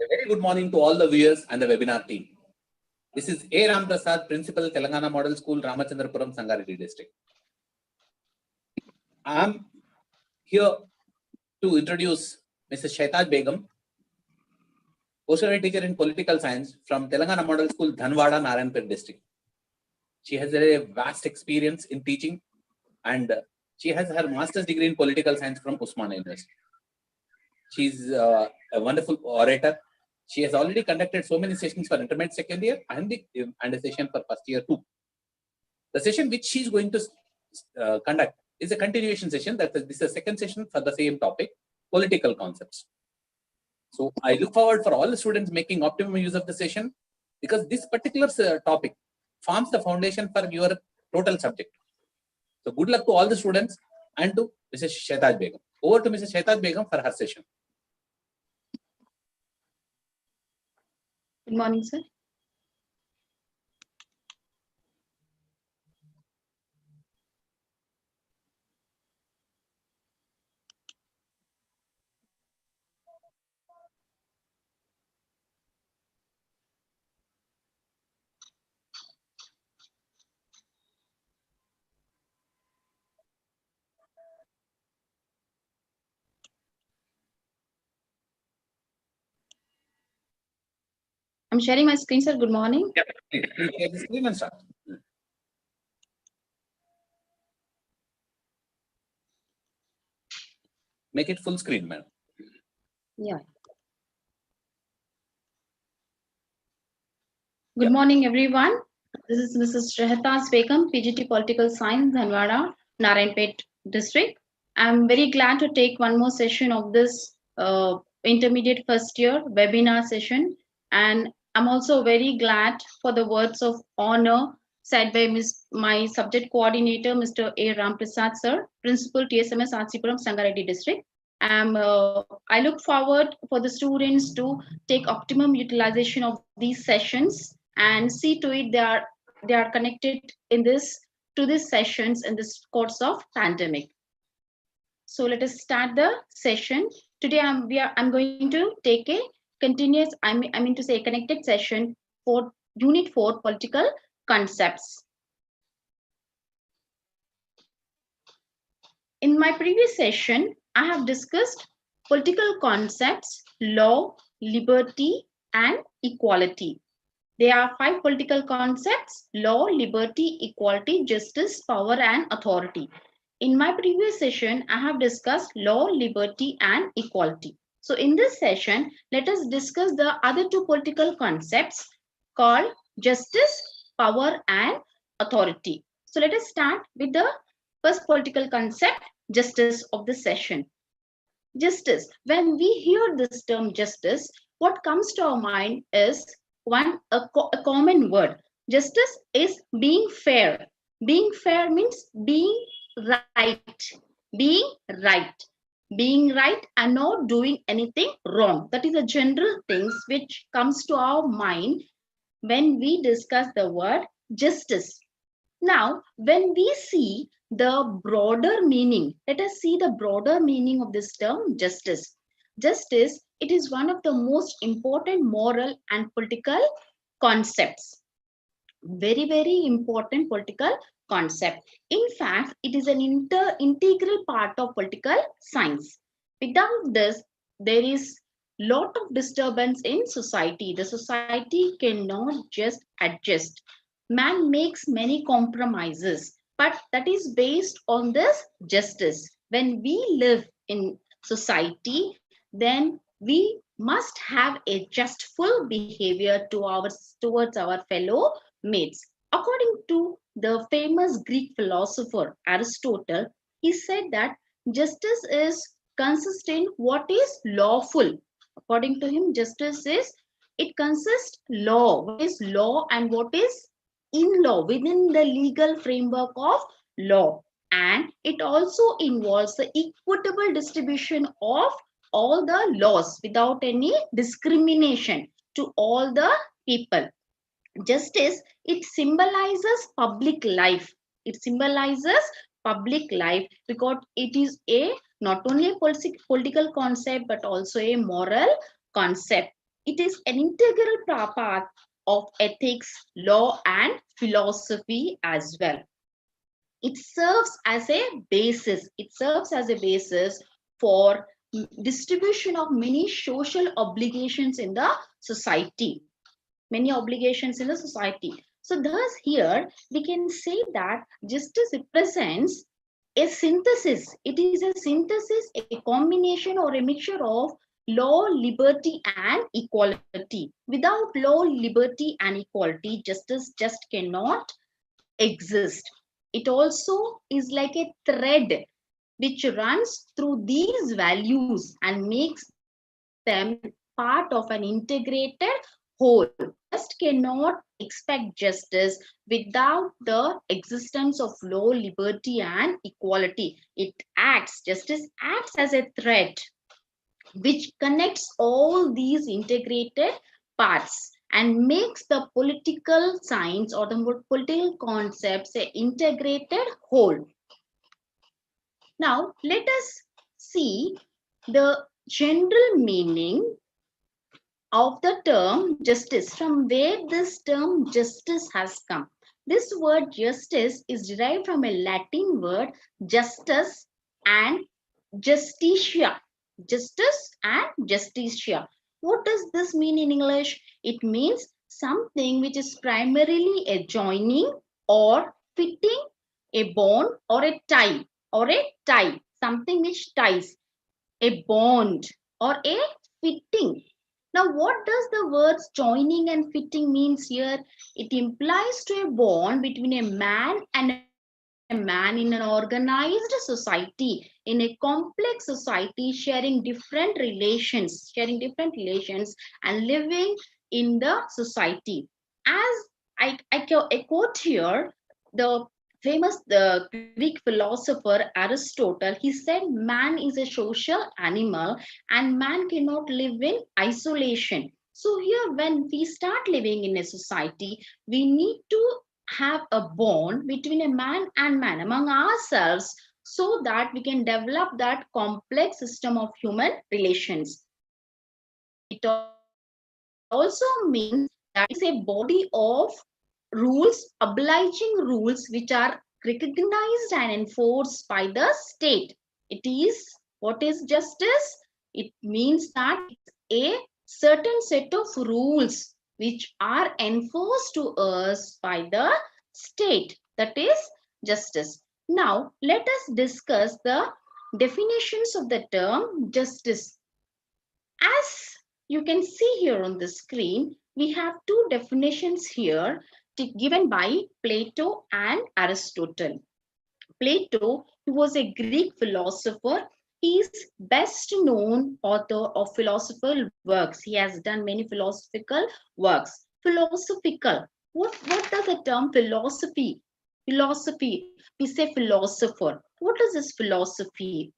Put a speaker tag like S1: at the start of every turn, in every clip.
S1: A very good morning to all the viewers and the webinar team. This is A. Ram Prasad, Principal, Telangana Model School, Ramachandrapuram, Sangareddy District. I am here to introduce Mrs. Shaitaj Begum, postgraduate teacher in political science from Telangana Model School, Dhanwada, Narayanpet District. She has a vast experience in teaching and she has her master's degree in political science from Osmania University. She is a wonderful orator. She has already conducted so many sessions for intermediate second year and a session for first year too. The session which she is going to conduct is a continuation session. This is a second session for the same topic, political concepts. So I look forward for all the students making optimum use of the session because this particular topic forms the foundation for your total subject. So good luck to all the students and to Mrs. Shaitaj Begum. Over to Mrs. Shaitaj Begum for her session.
S2: Good morning, sir. I'm sharing my screen, sir. Good morning.
S1: Yeah, please share the screen and start. Make it full screen, madam.
S2: Yeah. Good morning, everyone. This is Mrs. Shaitaj Begum, PGT Political Science, Dhanwada, Narayanpet District. I'm very glad to take one more session of this intermediate first year webinar session. And I'm also very glad for the words of honor said by my subject coordinator, Mr. A. Ram Prasad, sir, Principal TSMS Arsipuram, Sangareddy District. I look forward for the students to take optimum utilization of these sessions and see to it they are connected in to these sessions in this course of pandemic. So let us start the session. Today I'm going to take a continuous, I mean to say connected session for Unit 4 Political Concepts. In my previous session, I have discussed political concepts, law, liberty, and equality. There are 5 political concepts: law, liberty, equality, justice, power, and authority. In my previous session, I have discussed law, liberty, and equality. So in this session, let us discuss the other 2 political concepts called justice, power, and authority. So let us start with the first political concept, justice, of this session. Justice. When we hear this term justice, what comes to our mind is a common word. Justice is being fair. Being fair means being right. Being right. Being right and not doing anything wrong. That is the general things which comes to our mind when we discuss the word justice. Now, when we see the broader meaning, let us see the broader meaning of this term justice. Justice, it is one of the most important moral and political concepts. Very, very important political concept. In fact, it is an integral part of political science. Without this, there is lot of disturbance in society. The society cannot just adjust. Man makes many compromises, but that is based on this justice. When we live in society, then we must have a justful behavior towards our fellow mates. According to the famous Greek philosopher Aristotle, he said that justice is consistent what is lawful. According to him, justice is, it consists law. What is law and what is in law, within the legal framework of law. And it also involves the equitable distribution of all the laws without any discrimination to all the people. Justice, it symbolizes public life. It symbolizes public life because it is a not only a political concept but also a moral concept. it is an integral part of ethics, law, and philosophy as well. It serves as a basis. It serves as a basis for distribution of many social obligations in the society. Many obligations in the society. So thus here we can say that justice represents a synthesis. It is a synthesis, a combination or a mixture of law, liberty, and equality. Without law, liberty, and equality, justice just cannot exist. It also is like a thread which runs through these values and makes them part of an integrated whole. Just cannot expect justice without the existence of law, liberty, and equality. Justice acts as a thread which connects all these integrated parts and makes the political science or the political concepts an integrated whole. Now, let us see the general meaning of the term justice, from where this term justice has come. This word justice is derived from a Latin word justus and justitia. Justice and justitia. What does this mean in English? It means something which is primarily a joining or fitting, a bond or a tie, something which ties, a bond or a fitting. Now, what does the words joining and fitting means here? It implies to a bond between a man and a man in an organized society, in a complex society, sharing different relations and living in the society. As I quote here, the famous Greek philosopher Aristotle, he said man is a social animal and man cannot live in isolation. So here when we start living in a society, we need to have a bond between a man and man among ourselves so that we can develop that complex system of human relations. It also means that it's a body of rules, obliging rules which are recognized and enforced by the state. It is, what is justice? It means that it's a certain set of rules which are enforced to us by the state. That is justice. Now, let us discuss the definitions of the term justice. As you can see here on the screen, we have two definitions here given by Plato and Aristotle. Plato, he was a Greek philosopher. He is best known author of philosophical works. He has done many philosophical works. Philosophical. What does the term philosophy? Philosophy. We say philosopher. What is this philosophy?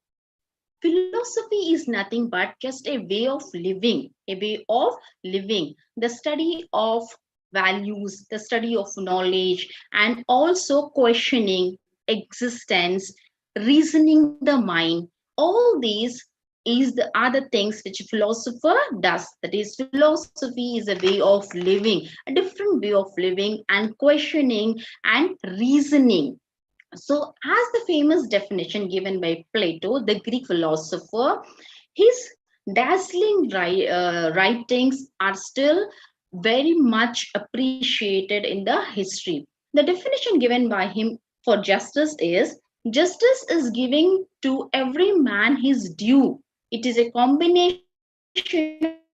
S2: Philosophy is nothing but just a way of living, the study of values, the study of knowledge, and also questioning existence, reasoning the mind. All these are the things which a philosopher does. That is, philosophy is a way of living, a different way of living and questioning and reasoning. So, as the famous definition given by Plato, the Greek philosopher, his dazzling writings are still very much appreciated in the history. The definition given by him for justice is giving to every man his due. It is a combination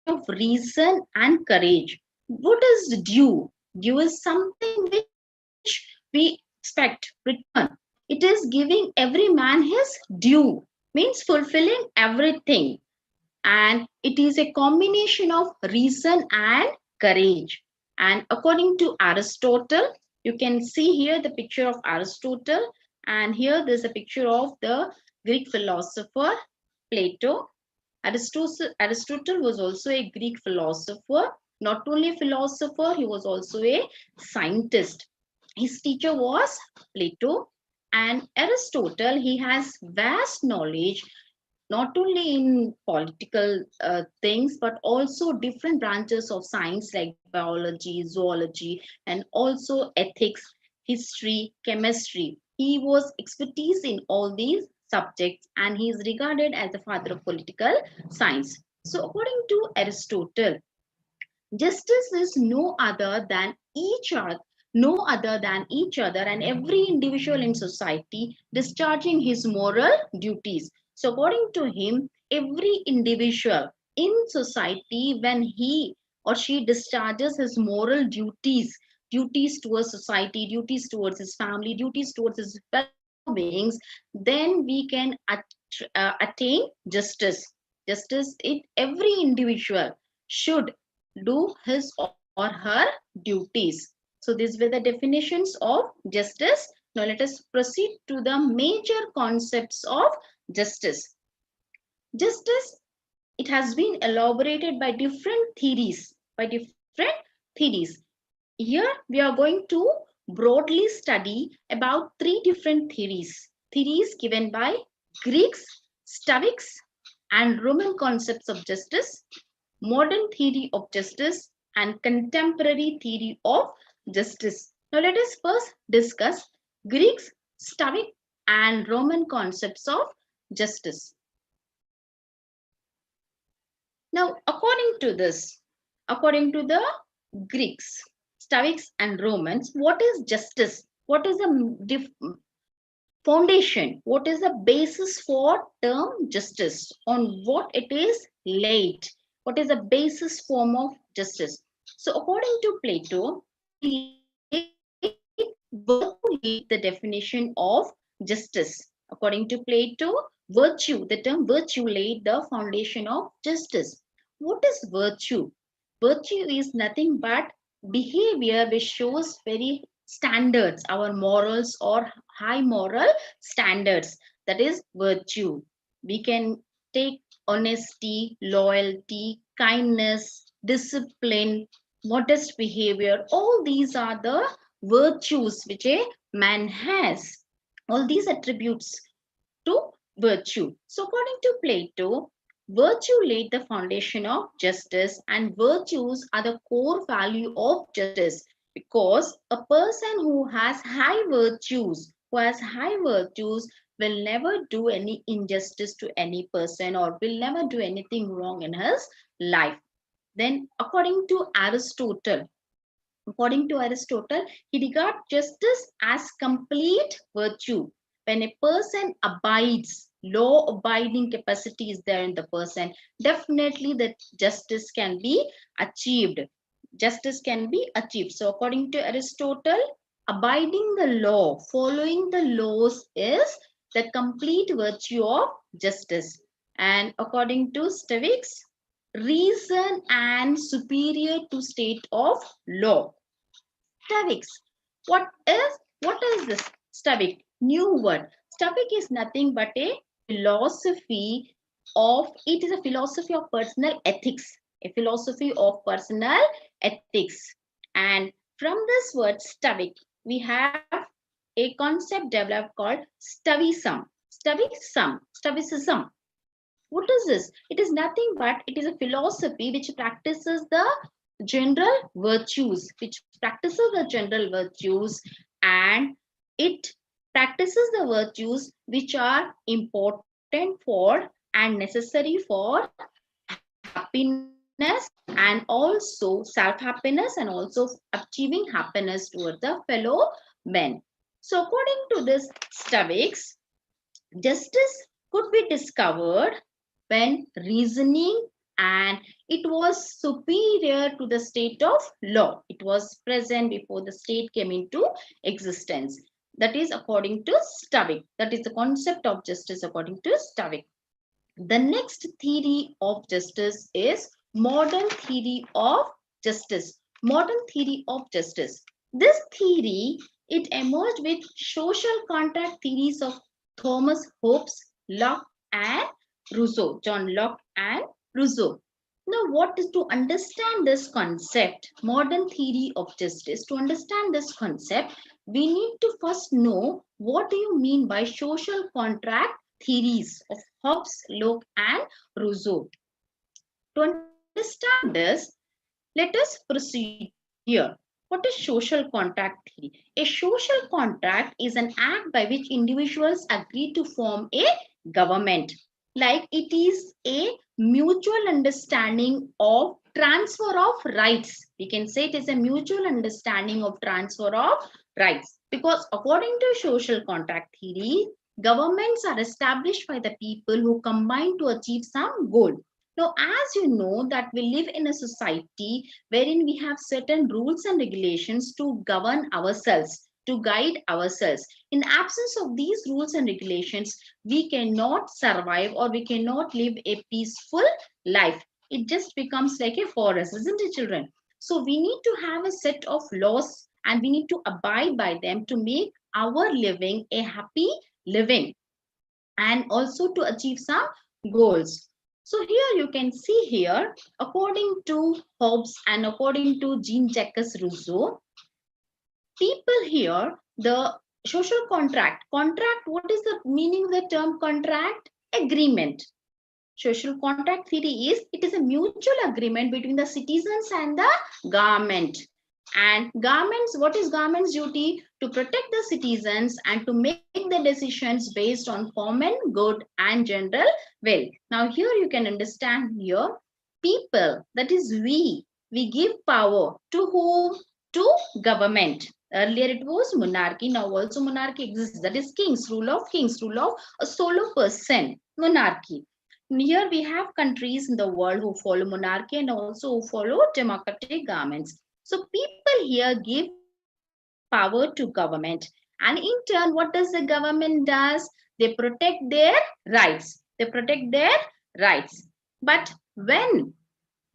S2: of reason and courage. What is due? Due is something which we expect return. It is giving every man his due, means fulfilling everything. And it is a combination of reason and courage. And according to Aristotle, you can see here the picture of Aristotle, and here there's a picture of the Greek philosopher Plato. Aristotle was also a Greek philosopher. Not only a philosopher, he was also a scientist. His teacher was Plato, and Aristotle, he has vast knowledge not only in political things, but also different branches of science like biology, zoology, and also ethics, history, chemistry. He was expertise in all these subjects, and he is regarded as the father of political science. So according to Aristotle, justice is no other than each other, and every individual in society discharging his moral duties. So, according to him, every individual in society, when he or she discharges his moral duties, duties towards society, duties towards his family, duties towards his fellow beings, then we can attain justice. Justice, every individual should do his or her duties. So these were the definitions of justice. Now let us proceed to the major concepts of justice. Justice, it has been elaborated by different theories, Here we are going to broadly study about three different theories given by Greeks, Stoics, and Roman concepts of justice, modern theory of justice, and contemporary theory of justice. Now let us first discuss Greeks, Stoic, and Roman concepts of justice. Now, according to the Greeks, Stoics, and Romans, what is justice? What is the foundation? What is the basis for term justice? On what it is laid? What is the basis form of justice? So, according to Plato, virtue the definition of justice. According to Plato, the term virtue laid the foundation of justice. What is virtue? Virtue is nothing but behavior which shows very standards, our morals or high moral standards. That is virtue. We can take honesty, loyalty, kindness, discipline, modest behavior. All these are the virtues which a man has. All these attributes to virtue. So according to Plato, virtue laid the foundation of justice, and virtues are the core value of justice, because a person who has high virtues, will never do any injustice to any person, or will never do anything wrong in his life. Then according to Aristotle, he regards justice as complete virtue. When a person abides, law abiding capacity is there in the person, definitely that justice can be achieved. So according to Aristotle, abiding the law, following the laws is the complete virtue of justice. And according to Stoics, reason and superior to state of law. Stoics. What is this Stoic? New word. Stoic is nothing but a philosophy of personal ethics. A philosophy of personal ethics. And from this word Stoic, we have a concept developed called Stoicism. Stoicism. What is this? It is nothing but it is a philosophy which practices the general virtues, and it practices the virtues which are important for and necessary for happiness, and also self-happiness, and also achieving happiness toward the fellow men. So according to this Stoics, justice could be discovered when reasoning and it was superior to the state of law. It was present before the state came into existence. That is according to Stoic. That is the concept of justice according to Stoic. The next theory of justice is modern theory of justice. This theory, it emerged with social contract theories of Thomas Hobbes, Locke, and Rousseau. John Locke and Rousseau. Now, what is to understand this concept, modern theory of justice? To understand this concept, we need to first know what do you mean by social contract theories of Hobbes, Locke, and Rousseau. To understand this, let us proceed here. What is social contract theory? A social contract is an act by which individuals agree to form a government. Like it is a mutual understanding of transfer of rights. We can say it is a mutual understanding of transfer of rights. Because according to social contract theory, governments are established by the people who combine to achieve some goal. Now, as you know that we live in a society wherein we have certain rules and regulations to govern ourselves, to guide ourselves. In absence of these rules and regulations, we cannot survive or we cannot live a peaceful life. It just becomes like a forest, isn't it, children? So we need to have a set of laws and we need to abide by them to make our living a happy living and also to achieve some goals. So here you can see here, according to Hobbes and according to Jean-Jacques Rousseau, people here, the social contract, what is the meaning of the term contract? Agreement. Social contract theory is, it is a mutual agreement between the citizens and the government. And governments, what is government's duty? To protect the citizens and to make the decisions based on common good and general will. Now here you can understand here, people, that is we give power to whom? To government. Earlier it was monarchy, now also monarchy exists. That is kings, rule of a solo person, monarchy. Here we have countries in the world who follow monarchy and also who follow democratic governments. So people here give power to government, and in turn what does the government does? They protect their rights. They protect their rights. But when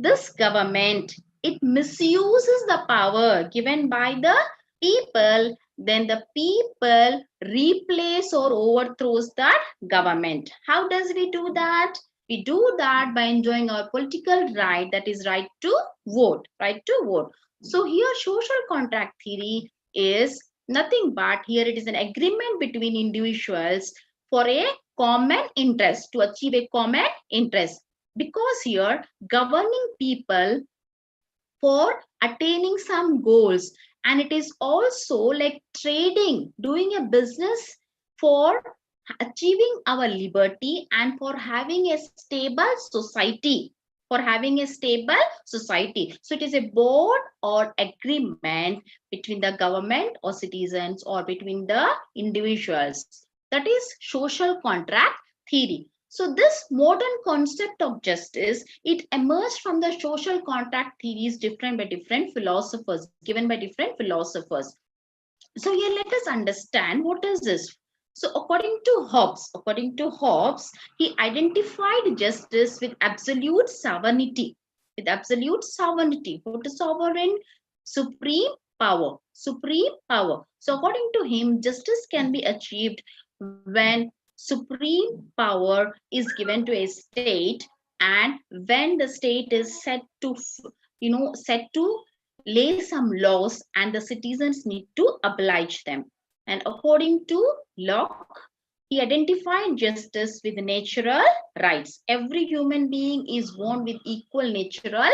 S2: this government, it misuses the power given by the people, then the people replace or overthrows that government. How does we do that? We do that by enjoying our political right, that is right to vote, right to vote. So here social contract theory is nothing but, here it is an agreement between individuals for a common interest, to achieve a common interest. Because here governing people for attaining some goals, and it is also like trading, doing a business for achieving our liberty and for having a stable society, for having a stable society. So it is a board or agreement between the government or citizens or between the individuals. That is social contract theory. So this modern concept of justice, it emerged from the social contract theories different by different philosophers, given by different philosophers. So here let us understand what is this. So according to Hobbes, he identified justice with absolute sovereignty. With absolute sovereignty. What is sovereign? Supreme power. Supreme power. So according to him, justice can be achieved when supreme power is given to a state, and when the state is set to lay some laws and the citizens need to oblige them. And according to Locke, he identified justice with natural rights. Every human being is born with equal natural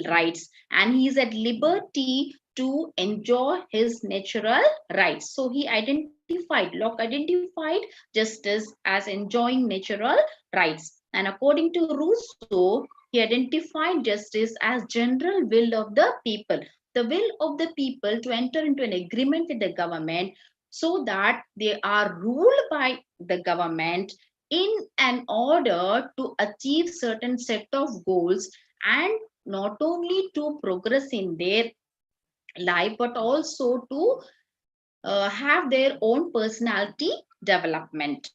S2: rights, and he is at liberty to enjoy his natural rights. So Locke identified justice as enjoying natural rights. And according to Rousseau, he identified justice as general will of the people. The will of the people to enter into an agreement with the government so that they are ruled by the government in an order to achieve certain set of goals, and not only to progress in their life but also to have their own personality development.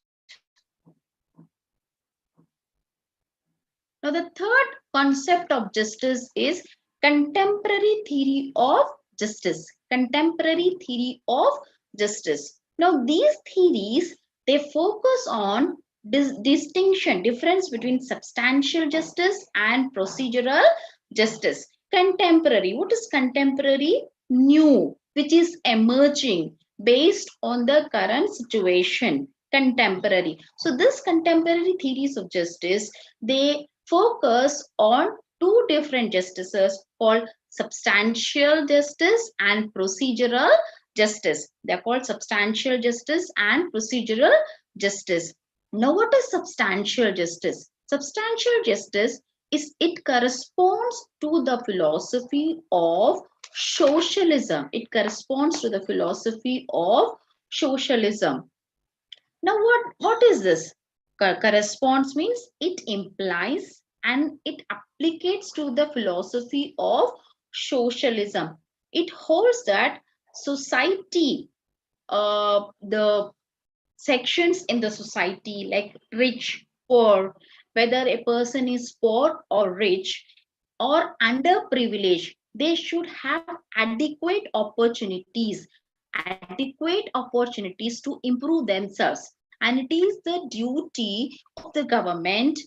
S2: Now the third concept of justice is contemporary theory of justice. Contemporary theory of justice. Now these theories, they focus on difference between substantial justice and procedural justice. Contemporary, what is contemporary? New, which is emerging based on the current situation. contemporary. So this contemporary theories of justice, they focus on two different justices called substantial justice and procedural justice. They're called substantial justice and procedural justice. Now, what is substantial justice? Substantial justice is it corresponds to the philosophy of socialism. It corresponds to the philosophy of socialism. Now, what is this? Corresponds means it implies and it applicates to the philosophy of socialism. It holds that society, the sections in the society like rich, poor, whether a person is poor or rich or underprivileged, they should have adequate opportunities to improve themselves. And it is the duty of the government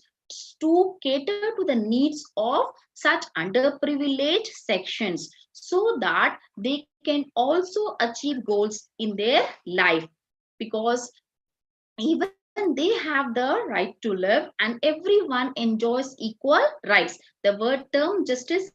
S2: to cater to the needs of such underprivileged sections so that they can also achieve goals in their life, because even they have the right to live and everyone enjoys equal rights. The word term justice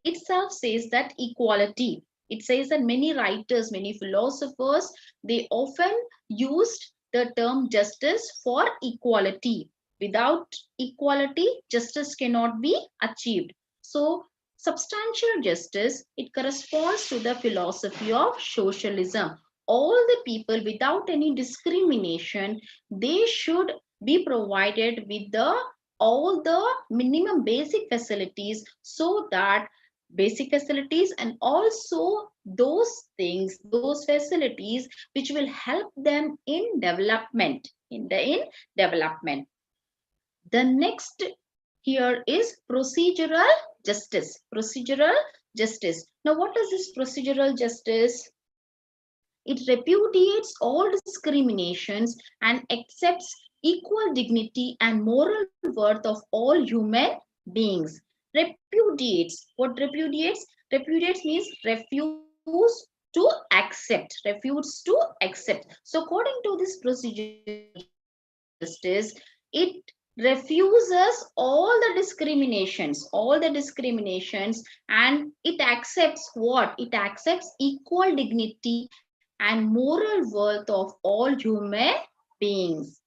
S2: itself says that equality. It says that many writers, many philosophers, they often used the term justice for equality. Without equality, justice cannot be achieved. So substantial justice, it corresponds to the philosophy of socialism. All the people without any discrimination, they should be provided with the all the minimum basic facilities, so that basic facilities and also those things, those facilities which will help them in development, in development. The next here is procedural justice. Procedural justice. Now, what is this procedural justice? It repudiates all discriminations and accepts equal dignity and moral worth of all human beings. Repudiates. What repudiates? Repudiates means refuse to accept. Refuse to accept. So according to this procedural justice, it refuses all the discriminations, and it accepts what? It accepts equal dignity and moral worth of all human beings.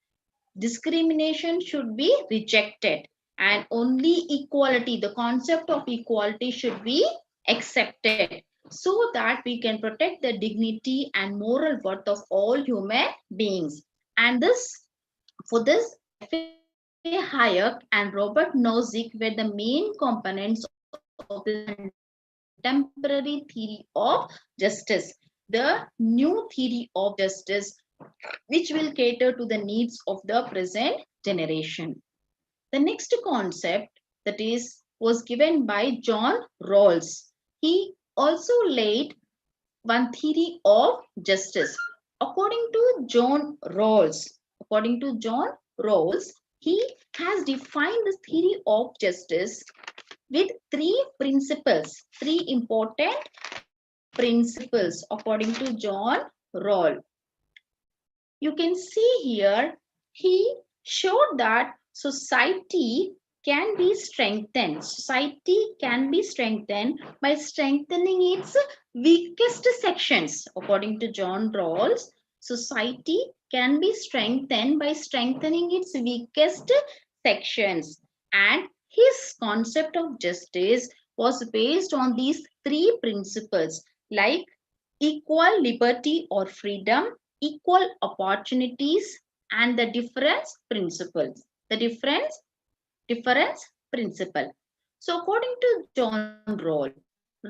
S2: Discrimination should be rejected and only equality, the concept of equality should be accepted, so that we can protect the dignity and moral worth of all human beings. And for this, F.A. Hayek and Robert Nozick were the main components of the contemporary theory of justice, the new theory of justice, which will cater to the needs of the present generation. The next concept that was given by John Rawls. He also laid one theory of justice. According to John Rawls, he has defined the theory of justice with three important principles according to John Rawls. You can see here, he showed that society can be strengthened. Society can be strengthened by strengthening its weakest sections. According to John Rawls, society can be strengthened by strengthening its weakest sections. And his concept of justice was based on these three principles, like equal liberty or freedom, equal opportunities, and the difference principles. The difference principle. So according to John Rawls,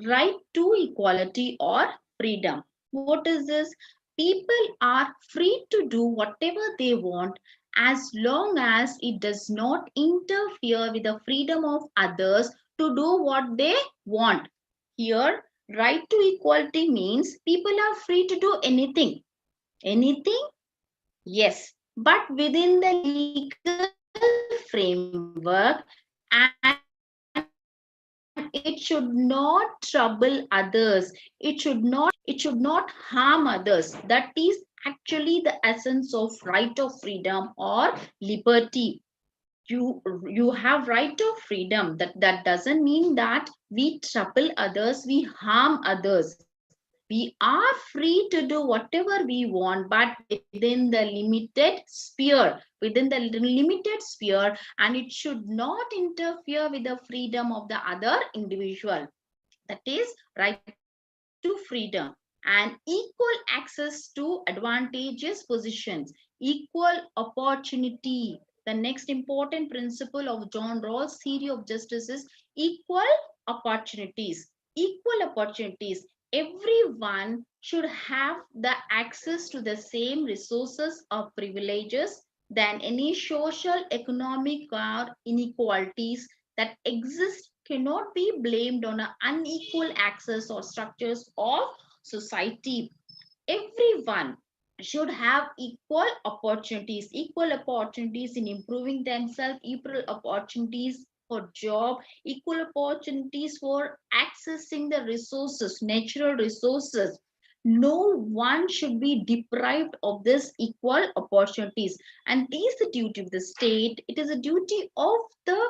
S2: right to equality or freedom. What is this? People are free to do whatever they want as long as it does not interfere with the freedom of others to do what they want. Here, right to equality means people are free to do anything. Anything? Yes, but within the legal framework, and it should not trouble others. It should not harm others. That is actually the essence of right of freedom or liberty. You have right of freedom. That doesn't mean that we trouble others, we harm others. We are free to do whatever we want, but within the limited sphere, and it should not interfere with the freedom of the other individual. That is right to freedom and equal access to advantageous positions, equal opportunity. The next important principle of John Rawls' theory of justice is equal opportunities. Equal opportunities. Everyone should have the access to the same resources or privileges than any social, economic, or inequalities that exist cannot be blamed on an unequal access or structures of society. Everyone should have equal opportunities in improving themselves, equal opportunities for job, equal opportunities for accessing the resources, natural resources. No one should be deprived of this equal opportunities, and it is the duty of the state, it is a duty of the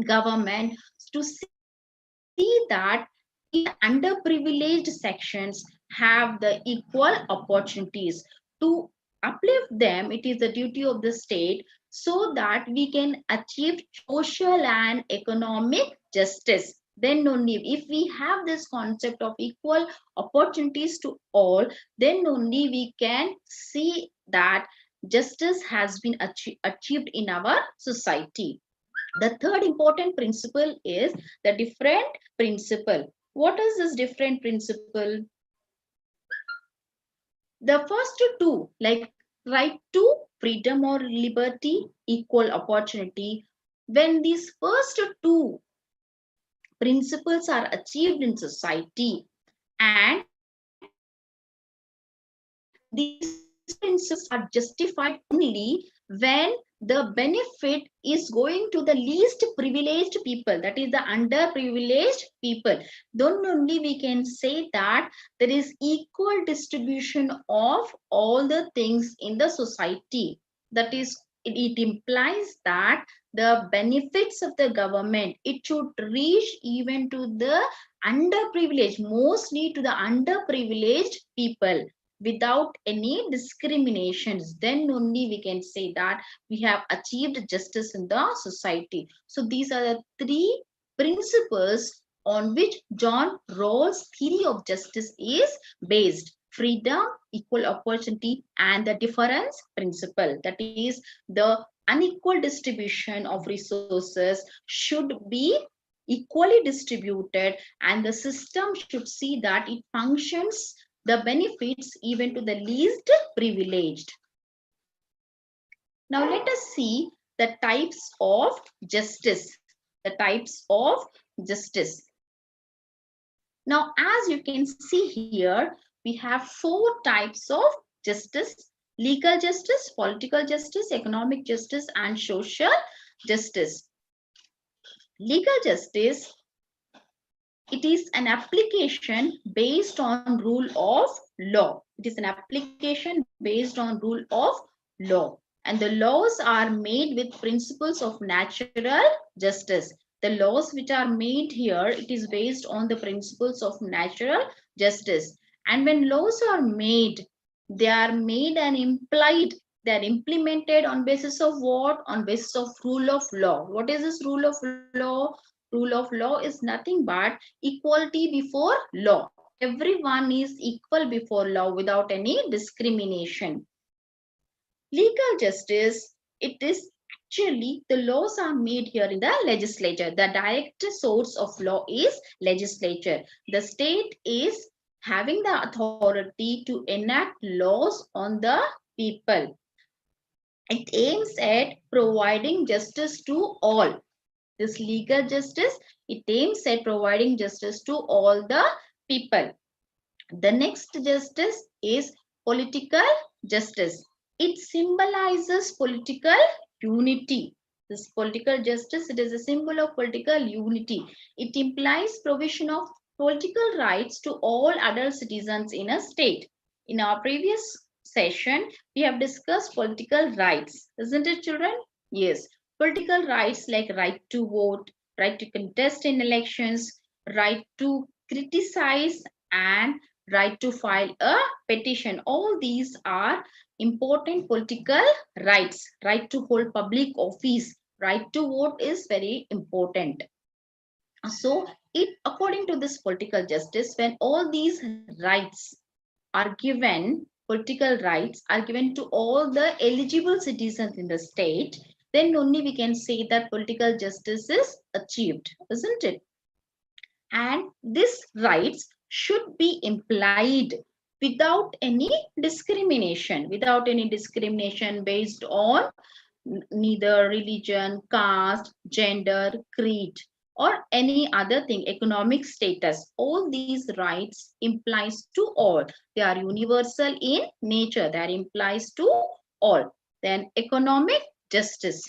S2: government to see that these underprivileged sections have the equal opportunities. To uplift them, it is the duty of the state so that we can achieve social and economic justice. Then only if we have this concept of equal opportunities to all, then only we can see that justice has been achieved in our society. The third important principle is the different principle. What is this different principle? The first two, like right to freedom or liberty, equal opportunity. When these first two principles are achieved in society, and these principles are justified only when the benefit is going to the least privileged people, that is the underprivileged people. Then only we can say that there is equal distribution of all the things in the society. That is, it implies that the benefits of the government, it should reach even to the underprivileged, mostly to the underprivileged people, without any discriminations. Then only we can say that we have achieved justice in the society. So these are the three principles on which John Rawls' theory of justice is based: freedom, equal opportunity, and the difference principle. That is, the unequal distribution of resources should be equally distributed, and the system should see that it functions the benefits even to the least privileged. Now let us see the types of justice. The types of justice. Now, as you can see here, we have four types of justice: legal justice, political justice, economic justice, and social justice. Legal justice, it is an application based on rule of law. It is an application based on rule of law. And the laws are made with principles of natural justice. The laws which are made here, it is based on the principles of natural justice. And when laws are made, they are made and implied, they are implemented on basis of what? On basis of rule of law. What is this rule of law? Rule of law is nothing but equality before law. Everyone is equal before law without any discrimination. Legal justice, it is actually the laws are made here in the legislature. The direct source of law is legislature. The state is having the authority to enact laws on the people. It aims at providing justice to all. This legal justice, it aims at providing justice to all the people. The next justice is political justice. It symbolizes political unity. This political justice, it is a symbol of political unity. It implies provision of political rights to all adult citizens in a state. In our previous session, we have discussed political rights, isn't it, children? Yes, political rights like right to vote, right to contest in elections, right to criticize, and right to file a petition. All these are important political rights. Right to hold public office, right to vote is very important. So it, according to this political justice, when all these rights are given, political rights are given to all the eligible citizens in the state, then only we can say that political justice is achieved, isn't it? And these rights should be implied without any discrimination based on neither religion, caste, gender, creed, or any other thing, economic status. All these rights implies to all. They are universal in nature. That implies to all. Then economic justice.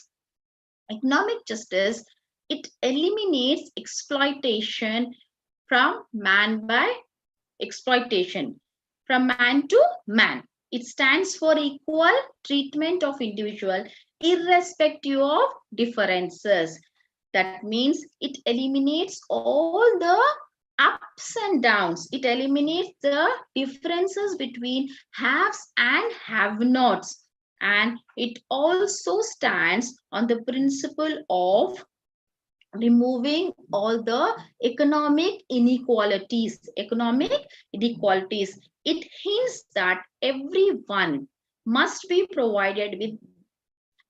S2: Economic justice, it eliminates exploitation from man by exploitation, from man to man. It stands for equal treatment of individual irrespective of differences. That means it eliminates all the ups and downs. It eliminates the differences between haves and have-nots. And it also stands on the principle of removing all the economic inequalities. It hints that everyone must be provided with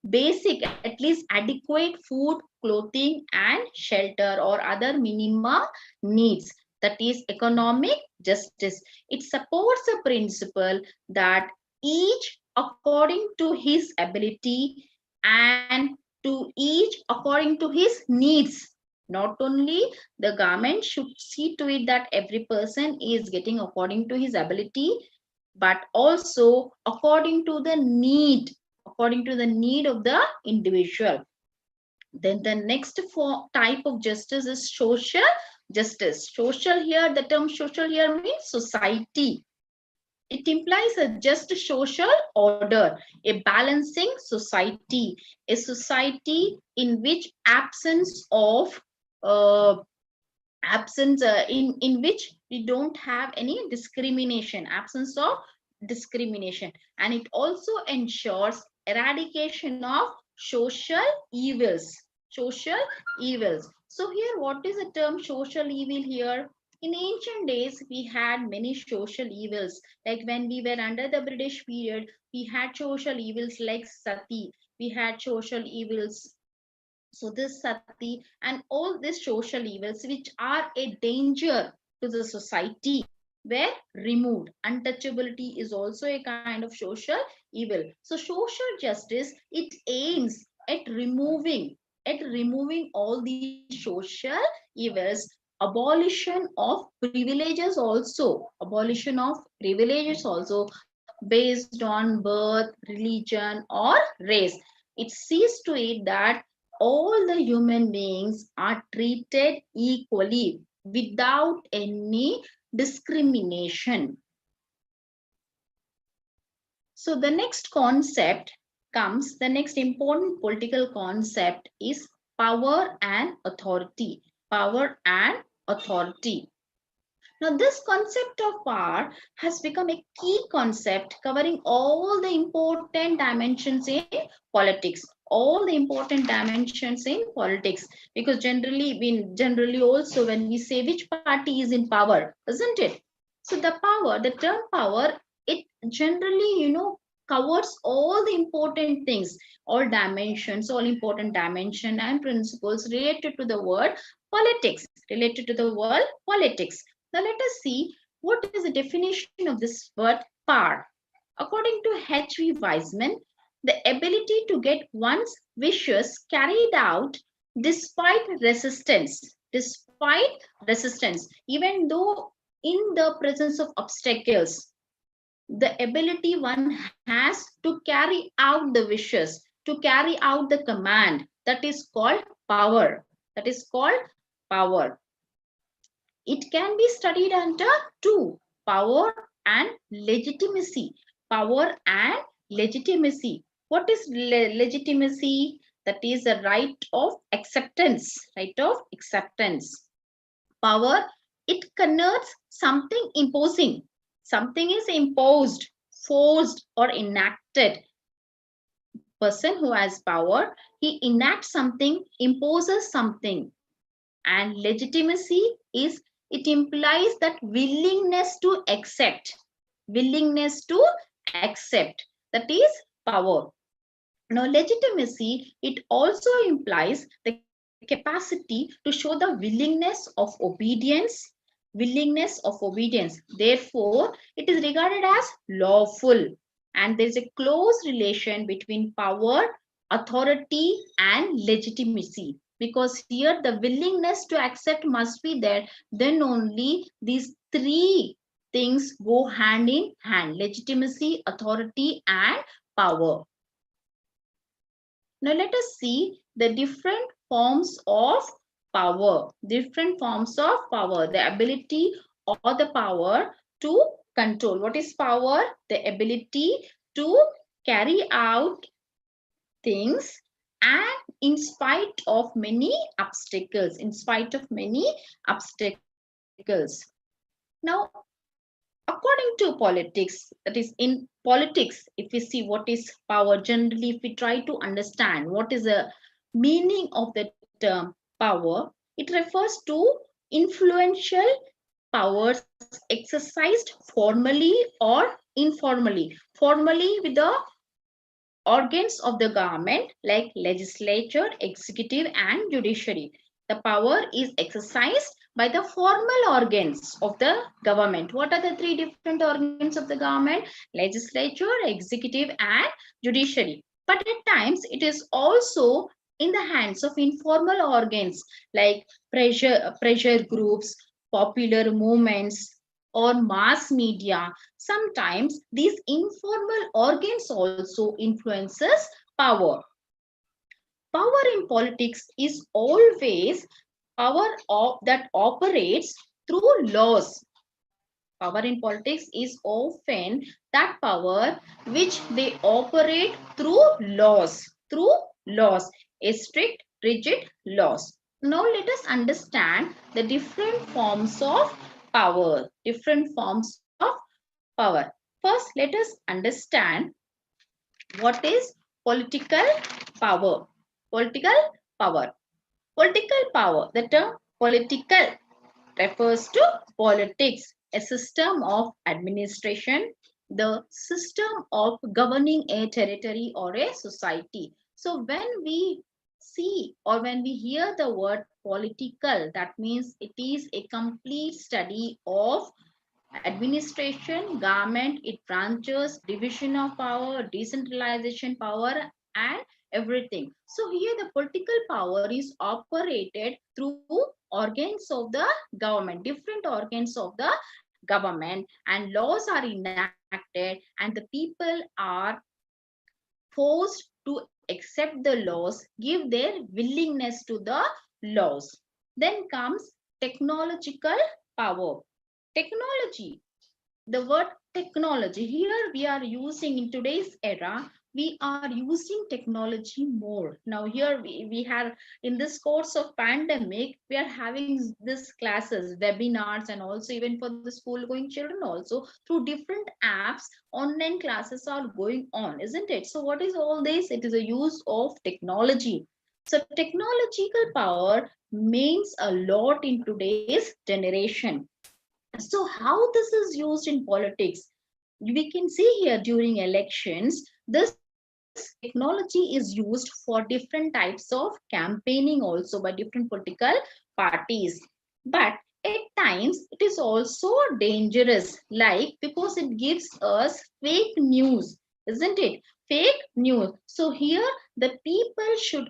S2: basic, at least adequate food, clothing, and shelter, or other minimum needs. That is economic justice. It supports the principle that each according to his ability and to each according to his needs. Not only the government should see to it that every person is getting according to his ability, but also according to the need of the individual. Then the next type of justice is social justice. Social here, the term social here means society. It implies a just social order, a balancing society, a society in which in which we don't have any absence of discrimination. And it also ensures eradication of social evils. So here, what is the term social evil here? In ancient days, we had many social evils. Like when we were under the British period, we had social evils like sati. We had social evils. So this sati and all these social evils which are a danger to the society were removed. Untouchability is also a kind of social evil. So social justice, it aims at removing all these social evils. Abolition of privileges also based on birth, religion, or race. It sees to it that all the human beings are treated equally without any discrimination. So the next important political concept is power and authority. Now, this concept of power has become a key concept covering all the important dimensions in politics. Because generally also when we say which party is in power, isn't it? So the term power, it generally, covers all the important things, all important dimension and principles related to the word politics. Now let us see what is the definition of this word power. According to H.V. Weizmann, the ability to get one's wishes carried out despite resistance, even though in the presence of obstacles. The ability one has to carry out the wishes, to carry out the command, that is called power. It can be studied under two, power and legitimacy. power and legitimacy. What is legitimacy? That is the right of acceptance, right of acceptance. Power, it connotes something imposing. Something is imposed, forced, or enacted. Person who has power, he enacts something, imposes something. And legitimacy is, it implies that willingness to accept, willingness to accept, that is power. Now legitimacy, it also implies the capacity to show the willingness of obedience, willingness of obedience. Therefore it is regarded as lawful, and there is a close relation between power, authority and legitimacy, because here the willingness to accept must be there, then only these three things go hand in hand: legitimacy, authority and power. Now let us see the different forms of power, different forms of power, the ability or the power to control. What is power? The ability to carry out things, and in spite of many obstacles, in spite of many obstacles. Now, according to politics, that is in politics, if we see what is power, generally if we try to understand what is the meaning of the term power, it refers to influential powers exercised formally or informally. Formally with the organs of the government like legislature, executive and judiciary. The power is exercised by the formal organs of the government. What are the three different organs of the government? Legislature, executive and judiciary. But at times it is also in the hands of informal organs like pressure groups, popular movements or mass media. Sometimes these informal organs also influences power. Power in politics is always power that operates through laws. Power in politics is often that power which they operate through laws, a strict, rigid laws. Now let us understand the different forms of power, different forms of power. First, let us understand what is political power. Political power. Political power. The term political refers to politics, a system of administration, the system of governing a territory or a society. So when we see or when we hear the word political, that means it is a complete study of administration, government, its branches, division of power, decentralization power, and everything. So here the political power is operated through organs of the government, different organs of the government, and laws are enacted, and the people are forced to accept the laws, give their willingness to the laws. Then comes technological power. Technology, the word technology, here we are using in today's era, we are using technology more. Now here we have, in this course of pandemic, we are having this classes, webinars, and also even for the school going children also, through different apps, online classes are going on, isn't it? So what is all this? It is a use of technology. So technological power means a lot in today's generation. So how this is used in politics? We can see here during elections, this technology is used for different types of campaigning also by different political parties. But at times it is also dangerous, like because it gives us fake news, isn't it? Fake news. So here the people should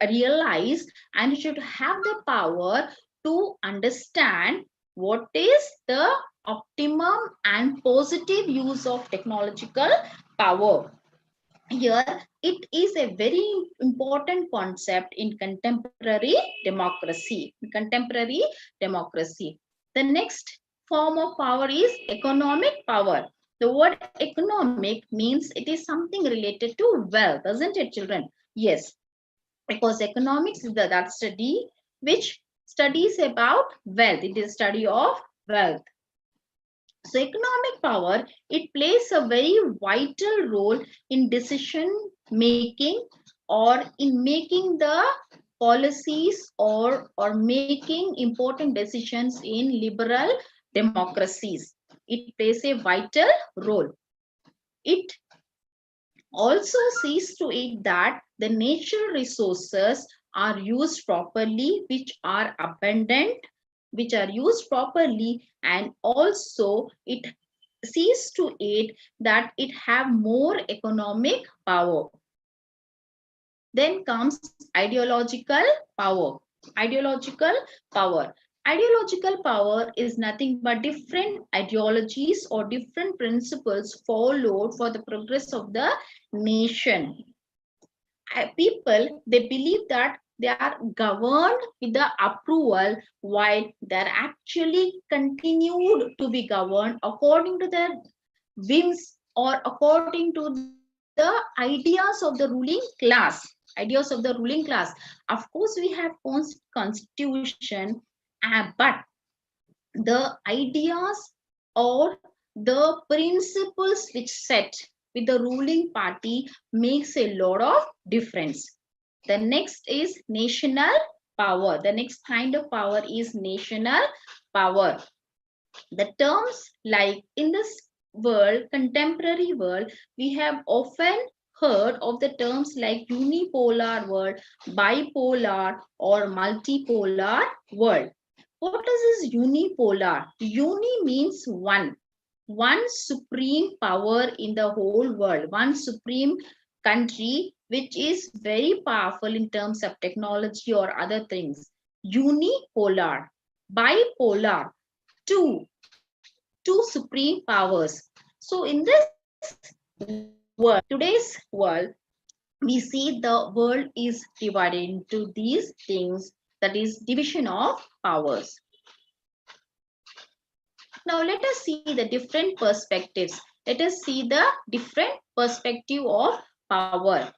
S2: realize and should have the power to understand what is the optimum and positive use of technological power. Here it is a very important concept in contemporary democracy. The next form of power is economic power. The word economic means it is something related to wealth, doesn't it, children? Yes, because economics is that study which studies about wealth. It is study of wealth. So economic power, it plays a very vital role in decision making or in making the policies or making important decisions in liberal democracies. It plays a vital role. It also sees to it that the natural resources are used properly, which are abundant, which are used properly, and also it sees to it that it have more economic power. Then comes ideological power. Ideological power. Ideological power is nothing but different ideologies or different principles followed for the progress of the nation. People, they believe that they are governed with the approval while they're actually continued to be governed according to their whims or according to the ideas of the ruling class. Ideas of the ruling class. Of course, we have constitution, but the ideas or the principles which set with the ruling party makes a lot of difference. The next is national power. The next kind of power is national power. The terms like in this world, contemporary world, we have often heard of the terms like unipolar world, bipolar, or multipolar world. What is this unipolar? Uni means one supreme power in the whole world, one supreme country which is very powerful in terms of technology or other things. Unipolar, bipolar, two supreme powers. So in this world, today's world, we see the world is divided into these things, that is division of powers. Now let us see the different perspectives. Let us see the different perspective of power.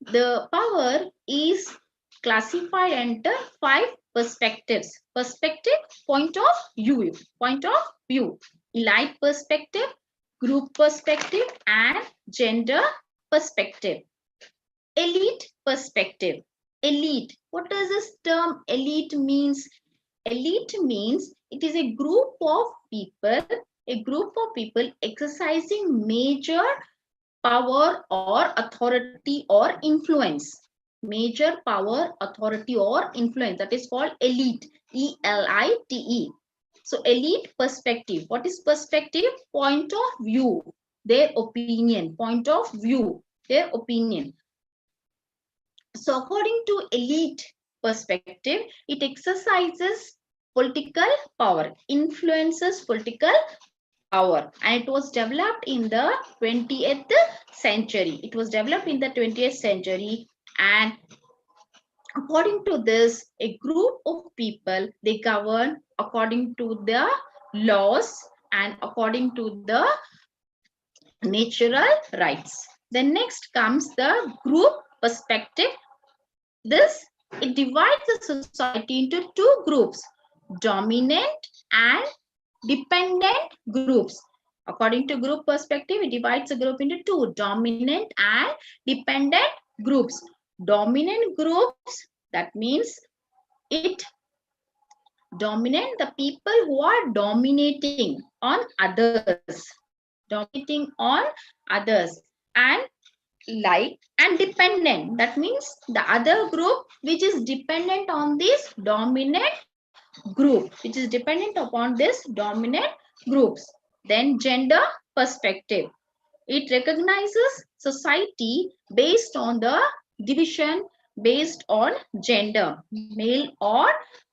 S2: The power is classified under 5 perspectives. Perspective, point of view, elite perspective, group perspective, and gender perspective. Elite perspective. Elite. What does this term elite means? Elite means it is a group of people exercising major power or authority or influence. Major power, authority or influence. That is called elite. E-L-I-T-E. So elite perspective. What is perspective? Point of view. Their opinion. Point of view. Their opinion. So according to elite perspective, it exercises political power, influences political power, and it was developed in the 20th century. It was developed in the 20th century, and according to this, a group of people, they govern according to the laws and according to the natural rights. Then next comes the group perspective. This, it divides the society into 2 groups, dominant and dependent groups. According to group perspective, it divides the group into 2, dominant and dependent groups. Dominant groups, that means it dominate the people who are dominating on others, and like and dependent, that means the other group which is dependent on this dominant group, which is dependent upon this dominant groups. Then gender perspective, it recognizes society based on the division based on gender, male or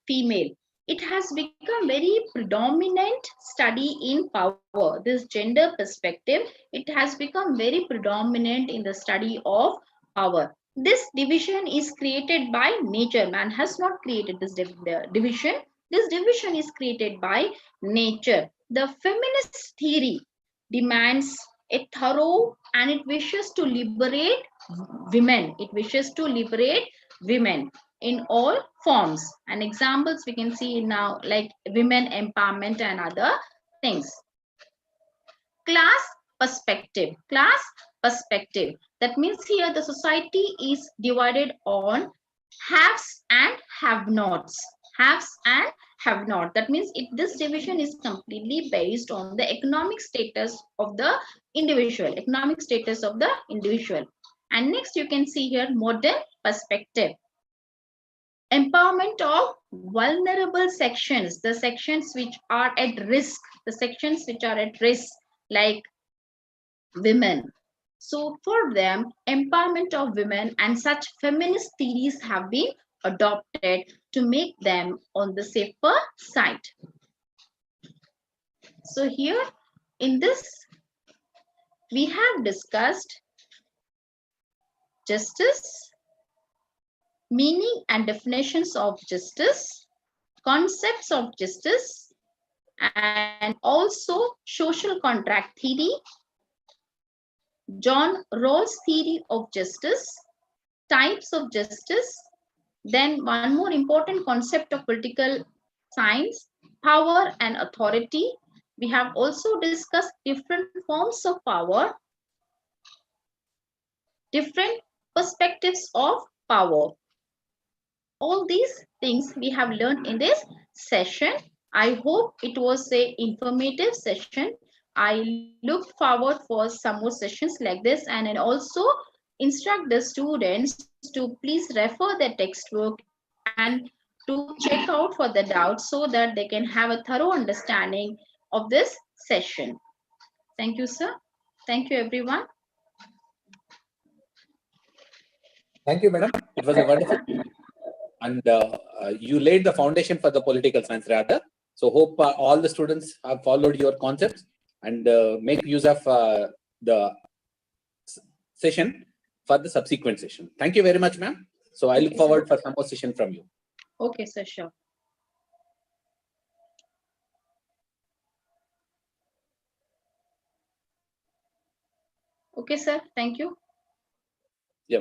S2: female. It has become very predominant study in power. This gender perspective, it has become very predominant in the study of power. This division is created by nature. Man has not created this division. This division is created by nature. The feminist theory, demands a thorough, and it wishes to liberate women. It wishes to liberate women in all forms. And examples we can see now, like women empowerment and other things. Class perspective. Class perspective. That means here the society is divided on haves and have-nots. Haves and have not. That means this division is completely based on the economic status of the individual. Economic status of the individual. And next you can see here modern perspective. Empowerment of vulnerable sections, the sections which are at risk, the sections which are at risk, like women. So for them, empowerment of women and such feminist theories have been adopted to make them on the safer side. So here in this, we have discussed justice, meaning and definitions of justice, concepts of justice, and also social contract theory, John Rawls' theory of justice, types of justice, then one more important concept of political science, power and authority. We have also discussed different forms of power, different perspectives of power. All these things we have learned in this session. I hope it was an informative session. I look forward for some more sessions like this, and also instruct the students to please refer the textbook and to check out for the doubts so that they can have a thorough understanding of this session. Thank you, sir. Thank you, everyone.
S1: Thank you, madam. It was a wonderful, and you laid the foundation for the political science rather. So hope all the students have followed your concepts and make use of the session for the subsequent session. Thank you very much, ma'am. So I look forward for some more session from you.
S2: Okay, sir, sure. Okay, sir, thank you.